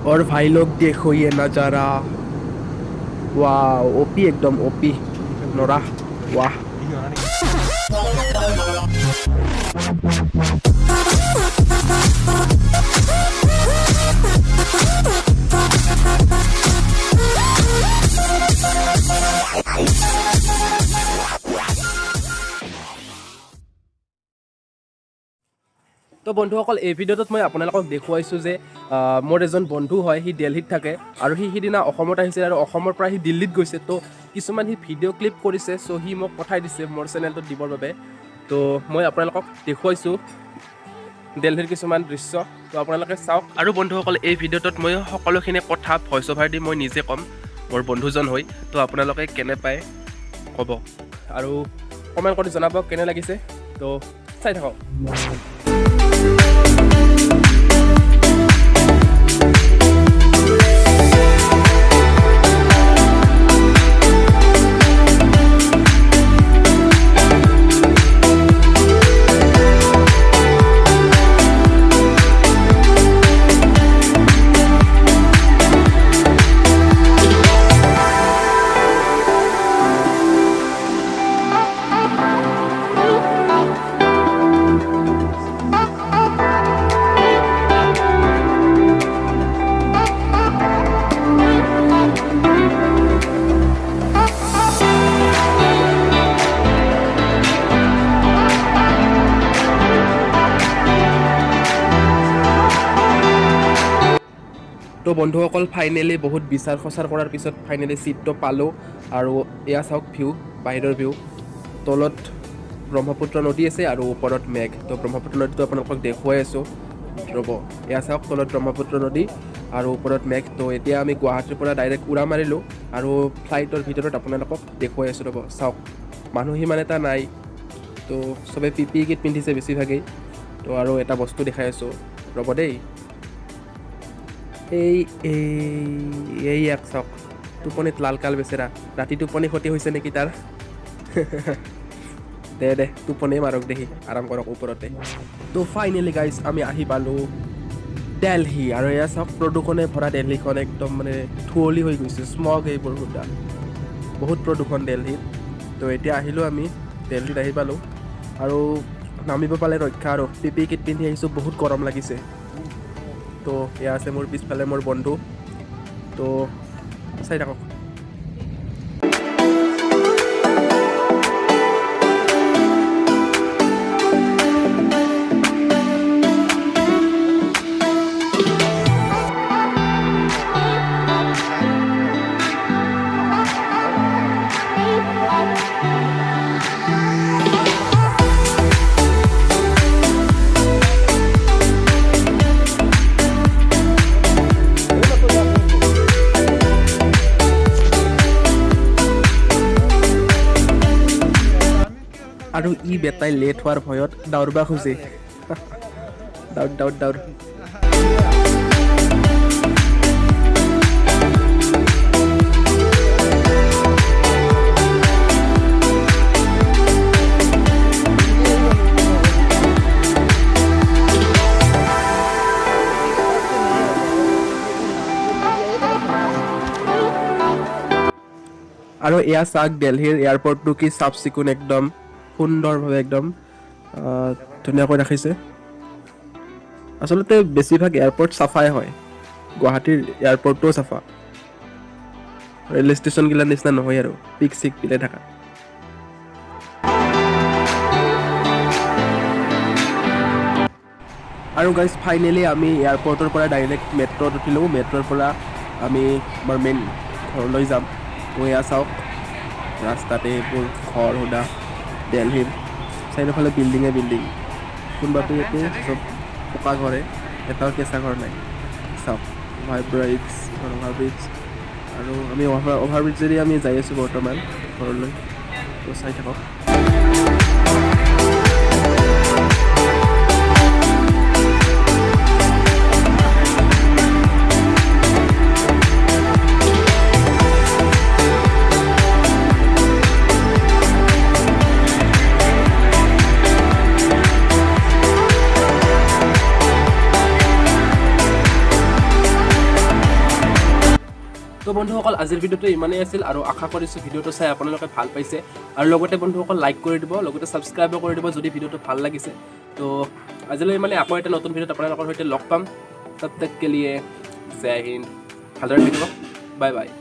और भाई लोग देखो ये नज़ारा, वाह ओपी एकदम ओपी नोरा वाह। তো বন্ধুসকল এই ভিডিঅ'টোত মই আপোনালোকক দেখুৱাইছোঁ যে মোৰ এজন বন্ধু হয়, সি দিল্লীত থাকে আৰু সি সিদিনা অসমত আহিছে আৰু অসমৰ পৰা সি দিল্লীত গৈছে। তো কিছুমান সি ভিডিঅ' ক্লিপ কৰিছে, চ' সি মোক পঠাই দিছে মোৰ চেনেলটোত দিবৰ বাবে। তো মই আপোনালোকক দেখুৱাইছোঁ দিল্লীৰ কিছুমান দৃশ্য, তো আপোনালোকে চাওক। আৰু বন্ধুসকল এই ভিডিঅ'টোত মই সকলোখিনি কথা ভইচ অভাৰ দি মই নিজে ক'ম মোৰ বন্ধুজন হৈ। তো আপোনালোকে কেনে পায় ক'ব আৰু কমেণ্ট কৰি জনাব কেনে লাগিছে। তো চাই থাকক। তো বন্ধুসকল ফাইনেলি বহুত বিচাৰ খচাৰ কৰাৰ পিছত ফাইনেলি ছিটটো পালোঁ। আৰু এয়া চাওক ভিউ, বাহিৰৰ ভিউ। তলত ব্ৰহ্মপুত্ৰ নদী আছে আৰু ওপৰত মেঘ। তো ব্ৰহ্মপুত্ৰ নদীটো আপোনালোকক দেখুৱাই আছোঁ, ৰ'ব। এয়া চাওক তলত ব্ৰহ্মপুত্ৰ নদী আৰু ওপৰত মেঘ। তো এতিয়া আমি গুৱাহাটীৰ পৰা ডাইৰেক্ট উৰা মাৰিলোঁ আৰু ফ্লাইটৰ ভিতৰত আপোনালোকক দেখুৱাই আছোঁ, ৰ'ব চাওক। মানুহ সিমান এটা নাই, তো চবেই PPE কিট পিন্ধিছে বেছিভাগেই। তো আৰু এটা বস্তু দেখাই আছোঁ, ৰ'ব দেই। এই এক চাওক, টোপনিত লালকাল বেচেৰা, ৰাতি টোপনি ক্ষতি হৈছে নেকি তাৰ। দে টোপনি মাৰক দেখি, আৰাম কৰক ওপৰতে। তো ফাইনেলি গাইজ আমি আহি পালোঁ দিল্লী। আৰু এয়া চাওক প্ৰদূষণে ভৰা দিল্লীখন একদম মানে ধুঁৱলি হৈ গৈছে, স্মগ এইবোৰ সুদ্ধা, বহুত প্ৰদূষণ দিল্লীত। তো এতিয়া আহিলোঁ আমি দিল্লীত আহি পালোঁ আৰু নামিব পালে ৰক্ষা। আৰু PPE কিট পিন্ধি আহিছোঁ, বহুত গৰম লাগিছে। তো এয়া আছে মোৰ পিছফালে মোৰ বন্ধু, তো চাই থাকক। আৰু ই বেটাই লেট হোৱাৰ ভয়ত দাউৰব খোজে। দাউৰ। আৰু এয়া চাওক দিল্লীৰ এয়াৰপৰ্টটো কি চাফ চিকুণ, একদম সুন্দৰভাৱে একদম ধুনীয়াকৈ ৰাখিছে। আচলতে বেছিভাগ এয়াৰপৰ্ট চাফাই হয়, গুৱাহাটীৰ এয়াৰপৰ্টটোও চাফা, ৰেল ষ্টেচনগিলাৰ নিচিনা নহয় আৰু পিক চিক পিলাই থকা। আৰু গাইজ ফাইনেলি আমি এয়াৰপৰ্টৰ পৰা ডাইৰেক্ট মেট্ৰত উঠিলোঁ। মেট্ৰৰ পৰা আমি আমাৰ মেইন ঘৰলৈ যাম। তো এয়া চাওক ৰাস্তাতে এইবোৰ ঘৰ সুদা দিল্লীৰ চাৰিওফালে বিল্ডিঙে বিল্ডিং, কোনোবাটো ইয়াতে চব পকা ঘৰে, এটাও কেঁচা ঘৰ নাই। চাওক অভাৰব্ৰিজ আৰু আমি অভাৰব্ৰিজেদি আমি যাই আছোঁ বৰ্তমান ঘৰলৈ। তো চাই থাকক। তো বন্ধুসকল আজিৰ ভিডিঅ'টো ইমানেই আছিল আৰু আশা কৰিছোঁ ভিডিঅ'টো চাই আপোনালোকে ভাল পাইছে আৰু লগতে বন্ধুসকল লাইক কৰি দিব লগতে ছাবস্ক্ৰাইবো কৰি দিব যদি ভিডিঅ'টো ভাল লাগিছে তো আজিলৈ মানে আকৌ এটা নতুন ভিডিঅ'ত আপোনালোকৰ সৈতে লগ পাম তব তক কে লিয়ে জয় হিন্দ ভালদৰে থাকিব বাই বাই